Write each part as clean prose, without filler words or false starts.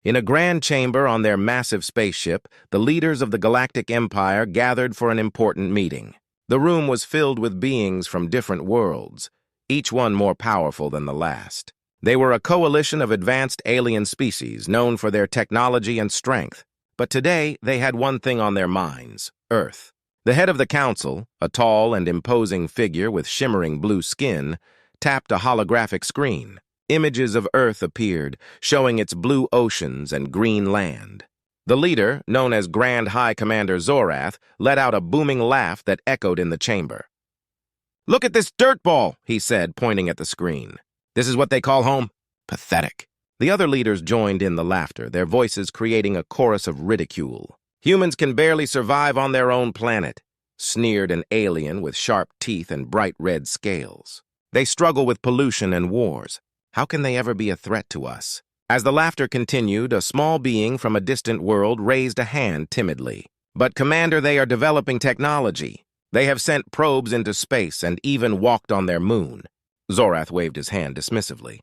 In a grand chamber on their massive spaceship, the leaders of the Galactic Empire gathered for an important meeting. The room was filled with beings from different worlds, each one more powerful than the last. They were a coalition of advanced alien species known for their technology and strength. But today, they had one thing on their minds: Earth. The head of the council, a tall and imposing figure with shimmering blue skin, tapped a holographic screen. Images of Earth appeared, showing its blue oceans and green land. The leader, known as Grand High Commander Zorath, let out a booming laugh that echoed in the chamber. "Look at this dirtball," he said, pointing at the screen. "This is what they call home? Pathetic." The other leaders joined in the laughter, their voices creating a chorus of ridicule. "Humans can barely survive on their own planet," sneered an alien with sharp teeth and bright red scales. "They struggle with pollution and wars. How can they ever be a threat to us?" As the laughter continued, a small being from a distant world raised a hand timidly. "But, Commander, they are developing technology. They have sent probes into space and even walked on their moon." Zorath waved his hand dismissively.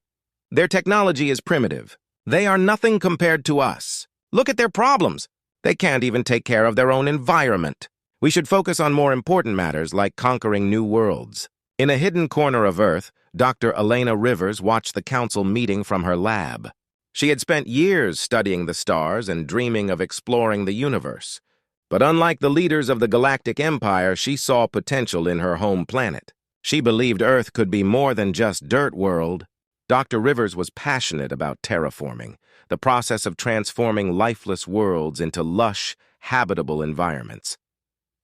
"Their technology is primitive. They are nothing compared to us. Look at their problems. They can't even take care of their own environment. We should focus on more important matters like conquering new worlds." In a hidden corner of Earth, Dr. Elena Rivers watched the council meeting from her lab. She had spent years studying the stars and dreaming of exploring the universe. But unlike the leaders of the Galactic Empire, she saw potential in her home planet. She believed Earth could be more than just Dirtworld. Dr. Rivers was passionate about terraforming, the process of transforming lifeless worlds into lush, habitable environments.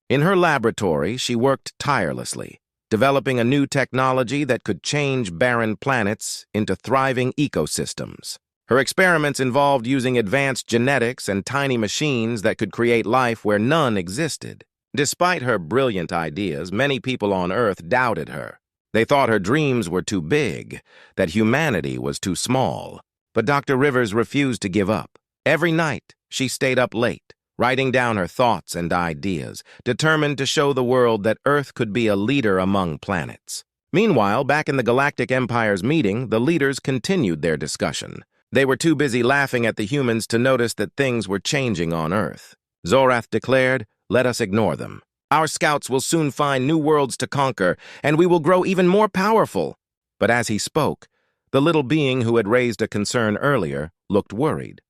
In her laboratory, she worked tirelessly, developing a new technology that could change barren planets into thriving ecosystems. Her experiments involved using advanced genetics and tiny machines that could create life where none existed. Despite her brilliant ideas, many people on Earth doubted her. They thought her dreams were too big, that humanity was too small. But Dr. Rivers refused to give up. Every night, she stayed up late, writing down her thoughts and ideas, determined to show the world that Earth could be a leader among planets. Meanwhile, back in the Galactic Empire's meeting, the leaders continued their discussion. They were too busy laughing at the humans to notice that things were changing on Earth. Zorath declared, "Let us ignore them. Our scouts will soon find new worlds to conquer, and we will grow even more powerful." But as he spoke, the little being who had raised a concern earlier looked worried.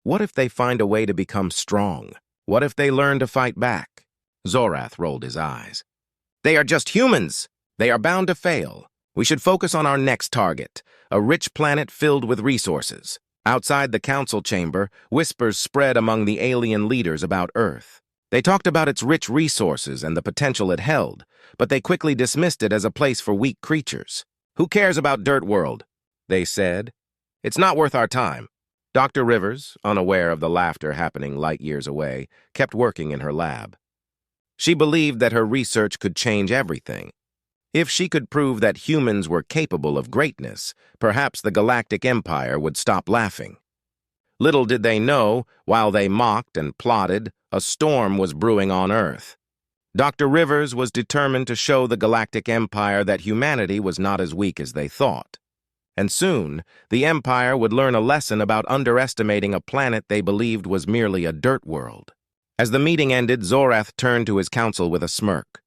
What if they find a way to become strong? What if they learn to fight back? Zorath rolled his eyes. "They are just humans. They are bound to fail. We should focus on our next target, a rich planet filled with resources." Outside the council chamber, whispers spread among the alien leaders about Earth. They talked about its rich resources and the potential it held, but they quickly dismissed it as a place for weak creatures. "Who cares about Dirtworld?" they said. "It's not worth our time." Dr. Rivers, unaware of the laughter happening light years away, kept working in her lab. She believed that her research could change everything. If she could prove that humans were capable of greatness, perhaps the Galactic Empire would stop laughing. Little did they know, while they mocked and plotted, a storm was brewing on Earth. Dr. Rivers was determined to show the Galactic Empire that humanity was not as weak as they thought. And soon, the Empire would learn a lesson about underestimating a planet they believed was merely a dirt world. As the meeting ended, Zorath turned to his council with a smirk.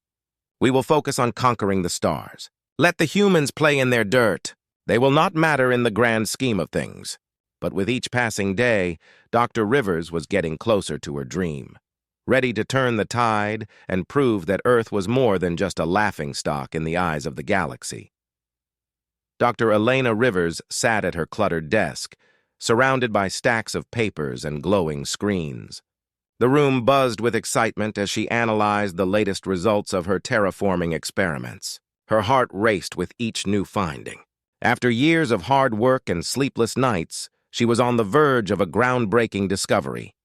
"We will focus on conquering the stars. Let the humans play in their dirt. They will not matter in the grand scheme of things." But with each passing day, Dr. Rivers was getting closer to her dream, ready to turn the tide and prove that Earth was more than just a laughingstock in the eyes of the galaxy. Dr. Elena Rivers sat at her cluttered desk, surrounded by stacks of papers and glowing screens. The room buzzed with excitement as she analyzed the latest results of her terraforming experiments. Her heart raced with each new finding. After years of hard work and sleepless nights, she was on the verge of a groundbreaking discovery.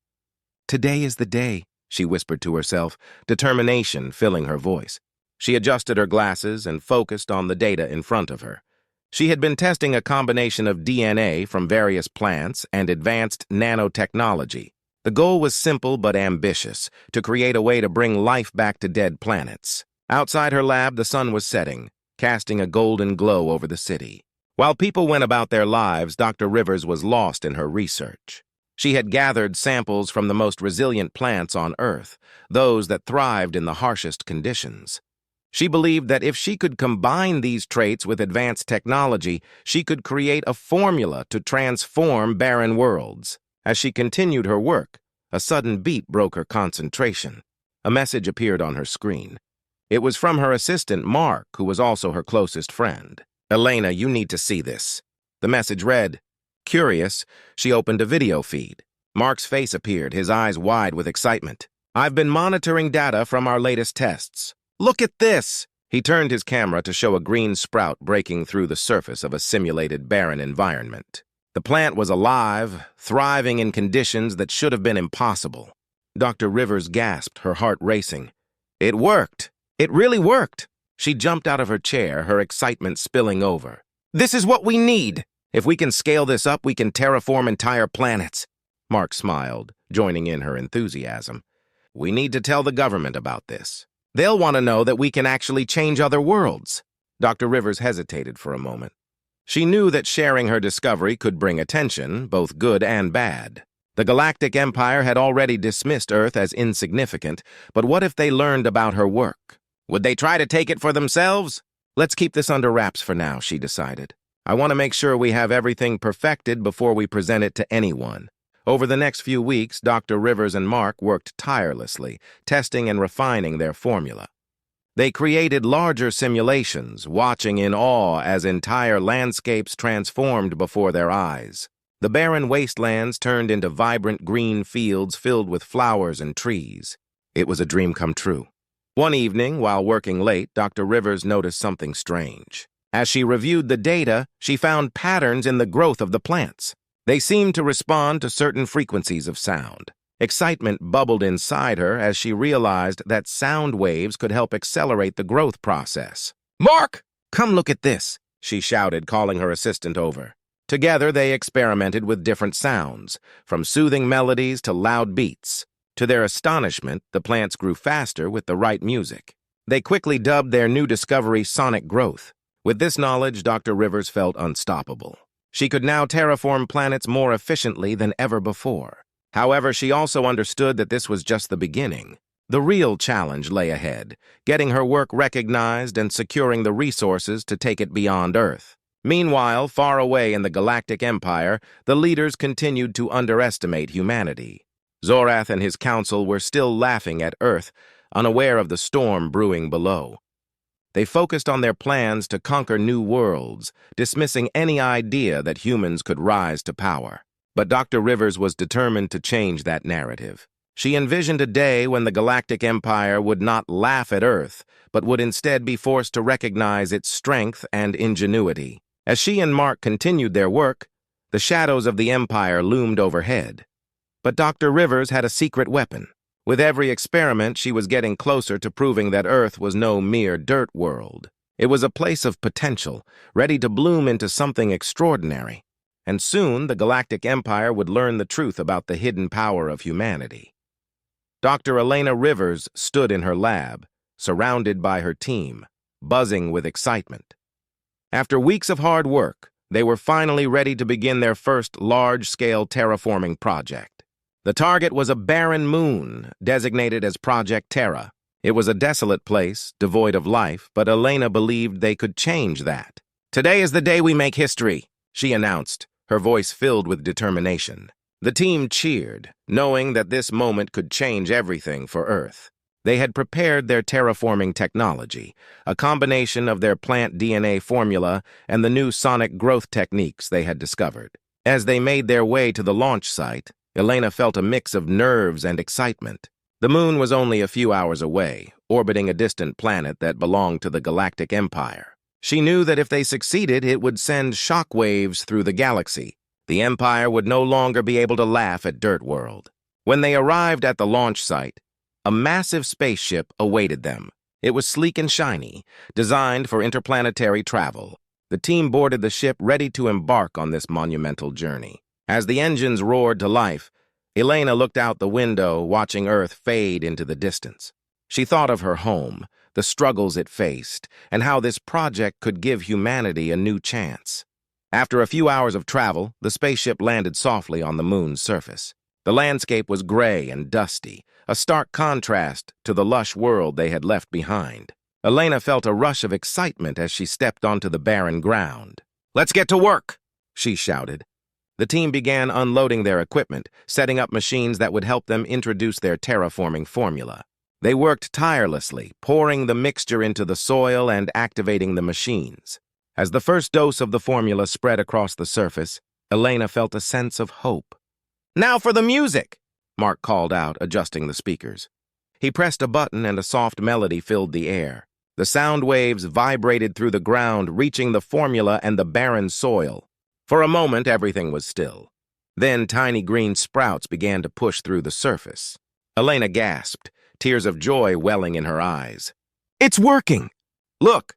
"Today is the day," she whispered to herself, determination filling her voice. She adjusted her glasses and focused on the data in front of her. She had been testing a combination of DNA from various plants and advanced nanotechnology. The goal was simple but ambitious, to create a way to bring life back to dead planets. Outside her lab, the sun was setting, casting a golden glow over the city. While people went about their lives, Dr. Rivers was lost in her research. She had gathered samples from the most resilient plants on Earth, those that thrived in the harshest conditions. She believed that if she could combine these traits with advanced technology, she could create a formula to transform barren worlds. As she continued her work, a sudden beat broke her concentration. A message appeared on her screen. It was from her assistant, Mark, who was also her closest friend. "Elena, you need to see this." The message read. Curious, she opened a video feed. Mark's face appeared, his eyes wide with excitement. "I've been monitoring data from our latest tests. Look at this!" He turned his camera to show a green sprout breaking through the surface of a simulated barren environment. The plant was alive, thriving in conditions that should have been impossible. Dr. Rivers gasped, her heart racing. It worked! It really worked! She jumped out of her chair, her excitement spilling over. "This is what we need! If we can scale this up, we can terraform entire planets." Mark smiled, joining in her enthusiasm. "We need to tell the government about this. They'll want to know that we can actually change other worlds." Dr. Rivers hesitated for a moment. She knew that sharing her discovery could bring attention, both good and bad. The Galactic Empire had already dismissed Earth as insignificant, but what if they learned about her work? Would they try to take it for themselves? "Let's keep this under wraps for now," she decided. "I want to make sure we have everything perfected before we present it to anyone." Over the next few weeks, Dr. Rivers and Mark worked tirelessly, testing and refining their formula. They created larger simulations, watching in awe as entire landscapes transformed before their eyes. The barren wastelands turned into vibrant green fields filled with flowers and trees. It was a dream come true. One evening, while working late, Dr. Rivers noticed something strange. As she reviewed the data, she found patterns in the growth of the plants. They seemed to respond to certain frequencies of sound. Excitement bubbled inside her as she realized that sound waves could help accelerate the growth process. "Mark, come look at this," she shouted, calling her assistant over. Together, they experimented with different sounds, from soothing melodies to loud beats. To their astonishment, the plants grew faster with the right music. They quickly dubbed their new discovery sonic growth. With this knowledge, Dr. Rivers felt unstoppable. She could now terraform planets more efficiently than ever before. However, she also understood that this was just the beginning. The real challenge lay ahead, getting her work recognized and securing the resources to take it beyond Earth. Meanwhile, far away in the Galactic Empire, the leaders continued to underestimate humanity. Zorath and his council were still laughing at Earth, unaware of the storm brewing below. They focused on their plans to conquer new worlds, dismissing any idea that humans could rise to power. But Dr. Rivers was determined to change that narrative. She envisioned a day when the Galactic Empire would not laugh at Earth, but would instead be forced to recognize its strength and ingenuity. As she and Mark continued their work, the shadows of the Empire loomed overhead. But Dr. Rivers had a secret weapon. With every experiment, she was getting closer to proving that Earth was no mere dirt world. It was a place of potential, ready to bloom into something extraordinary. And soon, the Galactic Empire would learn the truth about the hidden power of humanity. Dr. Elena Rivers stood in her lab, surrounded by her team, buzzing with excitement. After weeks of hard work, they were finally ready to begin their first large-scale terraforming project. The target was a barren moon, designated as Project Terra. It was a desolate place, devoid of life, but Elena believed they could change that. "Today is the day we make history," she announced, her voice filled with determination. The team cheered, knowing that this moment could change everything for Earth. They had prepared their terraforming technology, a combination of their plant DNA formula and the new sonic growth techniques they had discovered. As they made their way to the launch site, Elena felt a mix of nerves and excitement. The moon was only a few hours away, orbiting a distant planet that belonged to the Galactic Empire. She knew that if they succeeded, it would send shockwaves through the galaxy. The Empire would no longer be able to laugh at Dirtworld. When they arrived at the launch site, a massive spaceship awaited them. It was sleek and shiny, designed for interplanetary travel. The team boarded the ship ready to embark on this monumental journey. As the engines roared to life, Elena looked out the window, watching Earth fade into the distance. She thought of her home, the struggles it faced, and how this project could give humanity a new chance. After a few hours of travel, the spaceship landed softly on the moon's surface. The landscape was gray and dusty, a stark contrast to the lush world they had left behind. Elena felt a rush of excitement as she stepped onto the barren ground. "Let's get to work!" she shouted. The team began unloading their equipment, setting up machines that would help them introduce their terraforming formula. They worked tirelessly, pouring the mixture into the soil and activating the machines. As the first dose of the formula spread across the surface, Elena felt a sense of hope. "Now for the music!" Mark called out, adjusting the speakers. He pressed a button and a soft melody filled the air. The sound waves vibrated through the ground, reaching the formula and the barren soil. For a moment, everything was still. Then tiny green sprouts began to push through the surface. Elena gasped, tears of joy welling in her eyes. "It's working! Look!"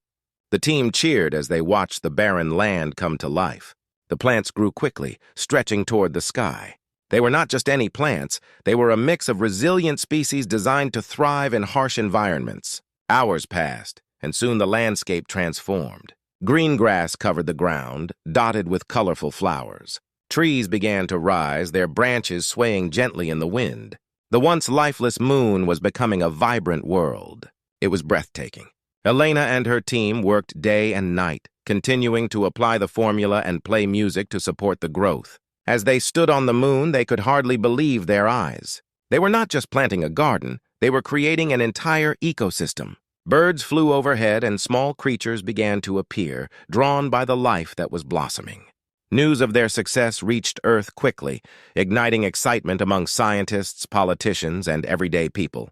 The team cheered as they watched the barren land come to life. The plants grew quickly, stretching toward the sky. They were not just any plants, they were a mix of resilient species designed to thrive in harsh environments. Hours passed, and soon the landscape transformed. Green grass covered the ground, dotted with colorful flowers. Trees began to rise, their branches swaying gently in the wind. The once lifeless moon was becoming a vibrant world. It was breathtaking. Elena and her team worked day and night, continuing to apply the formula and play music to support the growth. As they stood on the moon, they could hardly believe their eyes. They were not just planting a garden, they were creating an entire ecosystem. Birds flew overhead and small creatures began to appear, drawn by the life that was blossoming. News of their success reached Earth quickly, igniting excitement among scientists, politicians, and everyday people.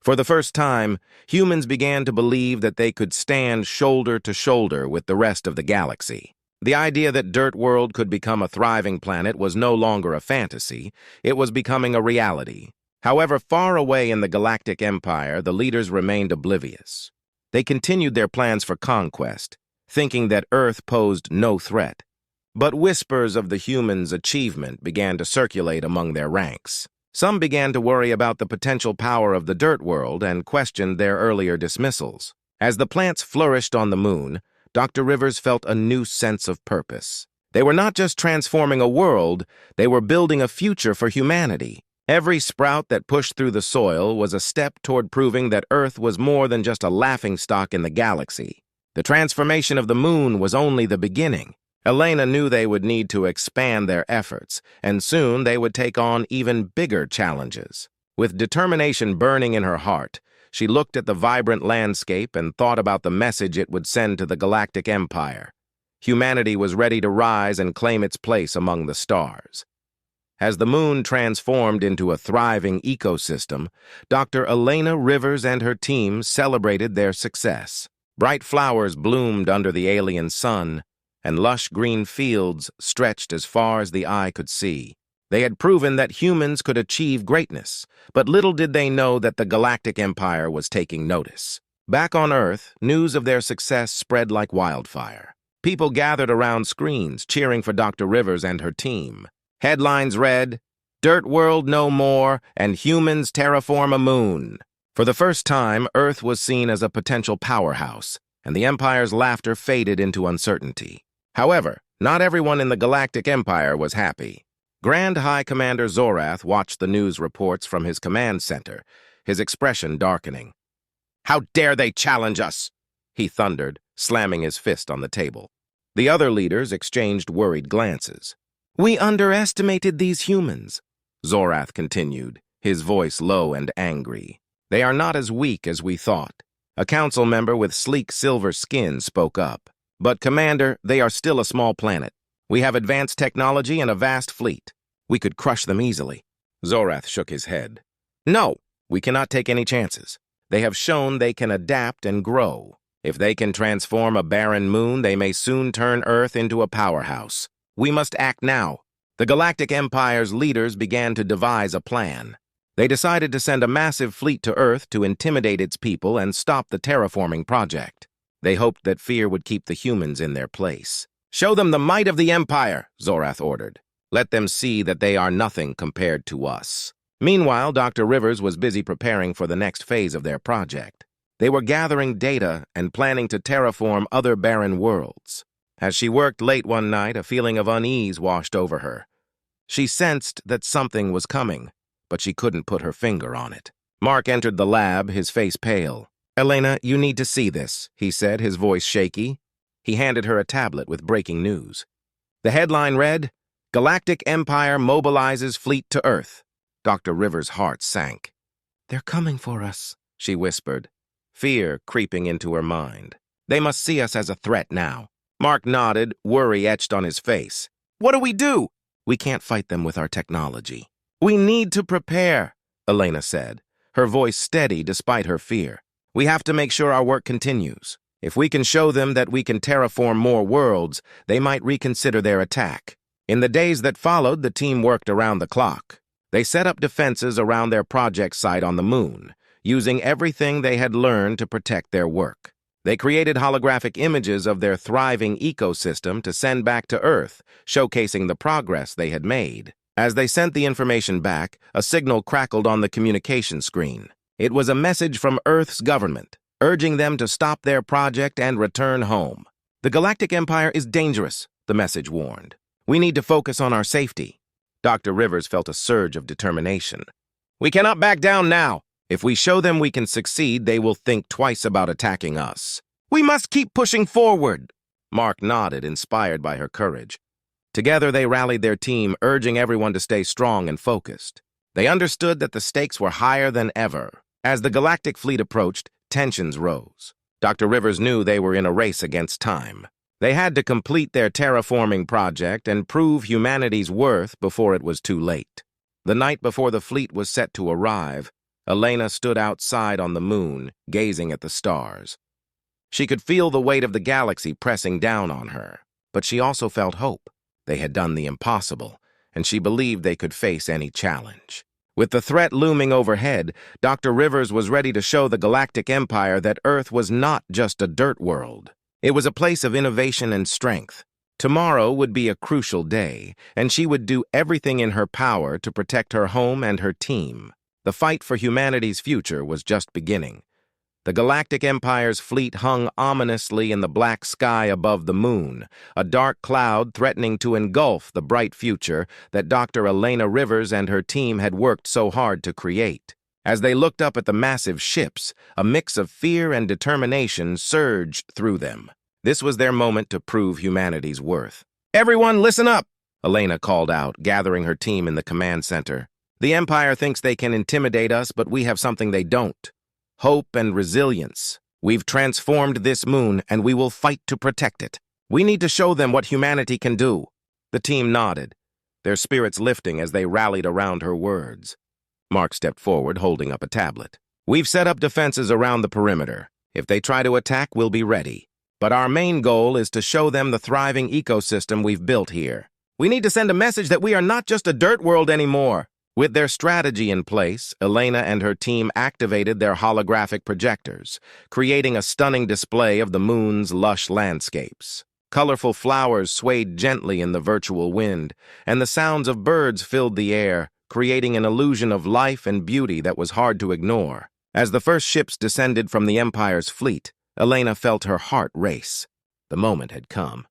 For the first time, humans began to believe that they could stand shoulder to shoulder with the rest of the galaxy. The idea that Dirtworld could become a thriving planet was no longer a fantasy, it was becoming a reality. However, far away in the Galactic Empire, the leaders remained oblivious. They continued their plans for conquest, thinking that Earth posed no threat. But whispers of the humans' achievement began to circulate among their ranks. Some began to worry about the potential power of the Dirtworld and questioned their earlier dismissals. As the plants flourished on the moon, Dr. Rivers felt a new sense of purpose. They were not just transforming a world, they were building a future for humanity. Every sprout that pushed through the soil was a step toward proving that Earth was more than just a laughingstock in the galaxy. The transformation of the moon was only the beginning. Elena knew they would need to expand their efforts, and soon they would take on even bigger challenges. With determination burning in her heart, she looked at the vibrant landscape and thought about the message it would send to the Galactic Empire. Humanity was ready to rise and claim its place among the stars. As the moon transformed into a thriving ecosystem, Dr. Elena Rivers and her team celebrated their success. Bright flowers bloomed under the alien sun, and lush green fields stretched as far as the eye could see. They had proven that humans could achieve greatness, but little did they know that the Galactic Empire was taking notice. Back on Earth, news of their success spread like wildfire. People gathered around screens, cheering for Dr. Rivers and her team. Headlines read, "Dirtworld no more, and humans terraform a moon." For the first time, Earth was seen as a potential powerhouse, and the Empire's laughter faded into uncertainty. However, not everyone in the Galactic Empire was happy. Grand High Commander Zorath watched the news reports from his command center, his expression darkening. "How dare they challenge us?" he thundered, slamming his fist on the table. The other leaders exchanged worried glances. "We underestimated these humans," Zorath continued, his voice low and angry. "They are not as weak as we thought." A council member with sleek silver skin spoke up. "But, Commander, they are still a small planet. We have advanced technology and a vast fleet. We could crush them easily." Zorath shook his head. "No, we cannot take any chances. They have shown they can adapt and grow. If they can transform a barren moon, they may soon turn Earth into a powerhouse. We must act now." The Galactic Empire's leaders began to devise a plan. They decided to send a massive fleet to Earth to intimidate its people and stop the terraforming project. They hoped that fear would keep the humans in their place. "Show them the might of the Empire," Zorath ordered. "Let them see that they are nothing compared to us." Meanwhile, Dr. Rivers was busy preparing for the next phase of their project. They were gathering data and planning to terraform other barren worlds. As she worked late one night, a feeling of unease washed over her. She sensed that something was coming, but she couldn't put her finger on it. Mark entered the lab, his face pale. "Elena, you need to see this," he said, his voice shaky. He handed her a tablet with breaking news. The headline read, "Galactic Empire mobilizes fleet to Earth." Dr. Rivers' heart sank. "They're coming for us," she whispered, fear creeping into her mind. "They must see us as a threat now." Mark nodded, worry etched on his face. "What do we do?" "We can't fight them with our technology." "We need to prepare," Elena said, her voice steady despite her fear. "We have to make sure our work continues. If we can show them that we can terraform more worlds, they might reconsider their attack." In the days that followed, the team worked around the clock. They set up defenses around their project site on the moon, using everything they had learned to protect their work. They created holographic images of their thriving ecosystem to send back to Earth, showcasing the progress they had made. As they sent the information back, a signal crackled on the communication screen. It was a message from Earth's government, urging them to stop their project and return home. "The Galactic Empire is dangerous," the message warned. "We need to focus on our safety." Dr. Rivers felt a surge of determination. "We cannot back down now. If we show them we can succeed, they will think twice about attacking us. We must keep pushing forward." Mark nodded, inspired by her courage. Together they rallied their team, urging everyone to stay strong and focused. They understood that the stakes were higher than ever. As the galactic fleet approached, tensions rose. Dr. Rivers knew they were in a race against time. They had to complete their terraforming project and prove humanity's worth before it was too late. The night before the fleet was set to arrive, Elena stood outside on the moon, gazing at the stars. She could feel the weight of the galaxy pressing down on her, but she also felt hope. They had done the impossible, and she believed they could face any challenge. With the threat looming overhead, Dr. Rivers was ready to show the Galactic Empire that Earth was not just a dirt world. It was a place of innovation and strength. Tomorrow would be a crucial day, and she would do everything in her power to protect her home and her team. The fight for humanity's future was just beginning. The Galactic Empire's fleet hung ominously in the black sky above the moon, a dark cloud threatening to engulf the bright future that Dr. Elena Rivers and her team had worked so hard to create. As they looked up at the massive ships, a mix of fear and determination surged through them. This was their moment to prove humanity's worth. "Everyone, listen up!" Elena called out, gathering her team in the command center. "The Empire thinks they can intimidate us, but we have something they don't. Hope and resilience. We've transformed this moon, and we will fight to protect it. We need to show them what humanity can do." The team nodded, their spirits lifting as they rallied around her words. Mark stepped forward, holding up a tablet. "We've set up defenses around the perimeter. If they try to attack, we'll be ready. But our main goal is to show them the thriving ecosystem we've built here. We need to send a message that we are not just a dirt world anymore." With their strategy in place, Elena and her team activated their holographic projectors, creating a stunning display of the moon's lush landscapes. Colorful flowers swayed gently in the virtual wind, and the sounds of birds filled the air, creating an illusion of life and beauty that was hard to ignore. As the first ships descended from the Empire's fleet, Elena felt her heart race. The moment had come.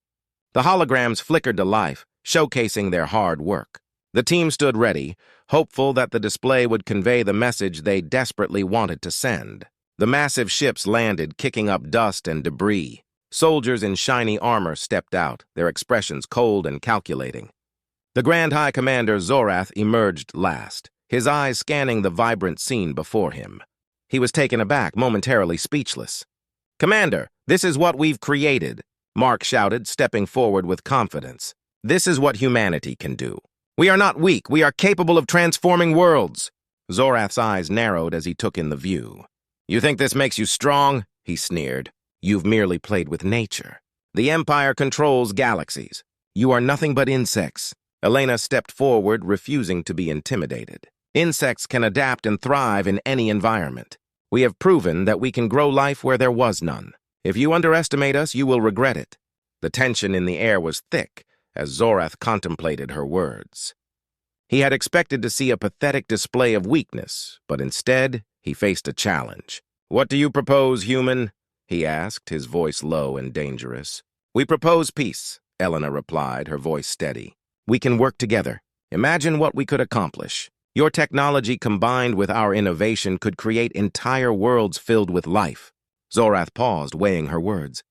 The holograms flickered to life, showcasing their hard work. The team stood ready, hopeful that the display would convey the message they desperately wanted to send. The massive ships landed, kicking up dust and debris. Soldiers in shiny armor stepped out, their expressions cold and calculating. The Grand High Commander Zorath emerged last, his eyes scanning the vibrant scene before him. He was taken aback, momentarily speechless. "Commander, this is what we've created," Mark shouted, stepping forward with confidence. "This is what humanity can do. We are not weak, we are capable of transforming worlds." Zorath's eyes narrowed as he took in the view. "You think this makes you strong?" he sneered. "You've merely played with nature. The Empire controls galaxies. You are nothing but insects." Elena stepped forward, refusing to be intimidated. "Insects can adapt and thrive in any environment. We have proven that we can grow life where there was none. If you underestimate us, you will regret it." The tension in the air was thick as Zorath contemplated her words. He had expected to see a pathetic display of weakness, but instead, he faced a challenge. "What do you propose, human?" he asked, his voice low and dangerous. We propose peace, Elena replied, her voice steady. We can work together. Imagine what we could accomplish. Your technology combined with our innovation could create entire worlds filled with life. Zorath paused, weighing her words.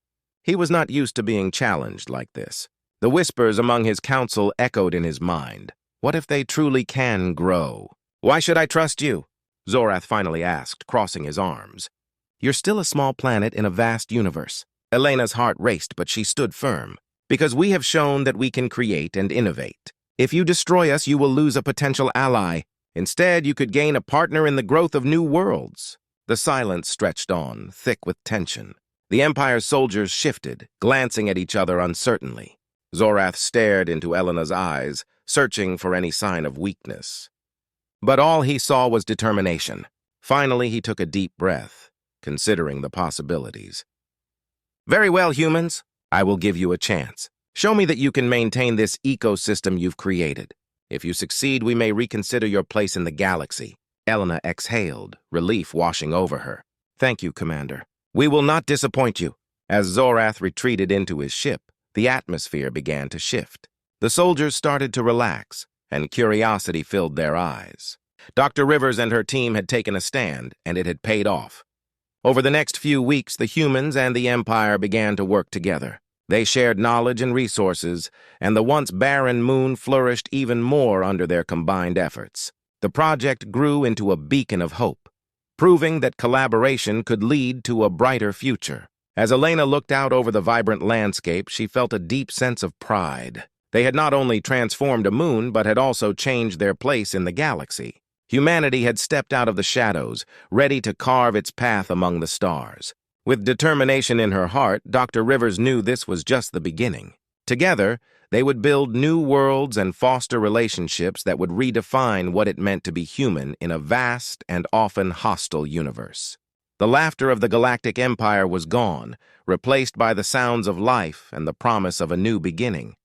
He was not used to being challenged like this. The whispers among his council echoed in his mind. What if they truly can grow? Why should I trust you? Zorath finally asked, crossing his arms. You're still a small planet in a vast universe. Elena's heart raced, but she stood firm. Because we have shown that we can create and innovate. If you destroy us, you will lose a potential ally. Instead, you could gain a partner in the growth of new worlds. The silence stretched on, thick with tension. The Empire's soldiers shifted, glancing at each other uncertainly. Zorath stared into Elena's eyes, searching for any sign of weakness. But all he saw was determination. Finally, he took a deep breath, considering the possibilities. Very well, humans. I will give you a chance. Show me that you can maintain this ecosystem you've created. If you succeed, we may reconsider your place in the galaxy. Elena exhaled, relief washing over her. Thank you, Commander. We will not disappoint you. As Zorath retreated into his ship, the atmosphere began to shift. The soldiers started to relax, and curiosity filled their eyes. Dr. Rivers and her team had taken a stand, and it had paid off. Over the next few weeks, the humans and the Empire began to work together. They shared knowledge and resources, and the once barren moon flourished even more under their combined efforts. The project grew into a beacon of hope, proving that collaboration could lead to a brighter future. As Elena looked out over the vibrant landscape, she felt a deep sense of pride. They had not only transformed a moon, but had also changed their place in the galaxy. Humanity had stepped out of the shadows, ready to carve its path among the stars. With determination in her heart, Dr. Rivers knew this was just the beginning. Together, they would build new worlds and foster relationships that would redefine what it meant to be human in a vast and often hostile universe. The laughter of the Galactic Empire was gone, replaced by the sounds of life and the promise of a new beginning.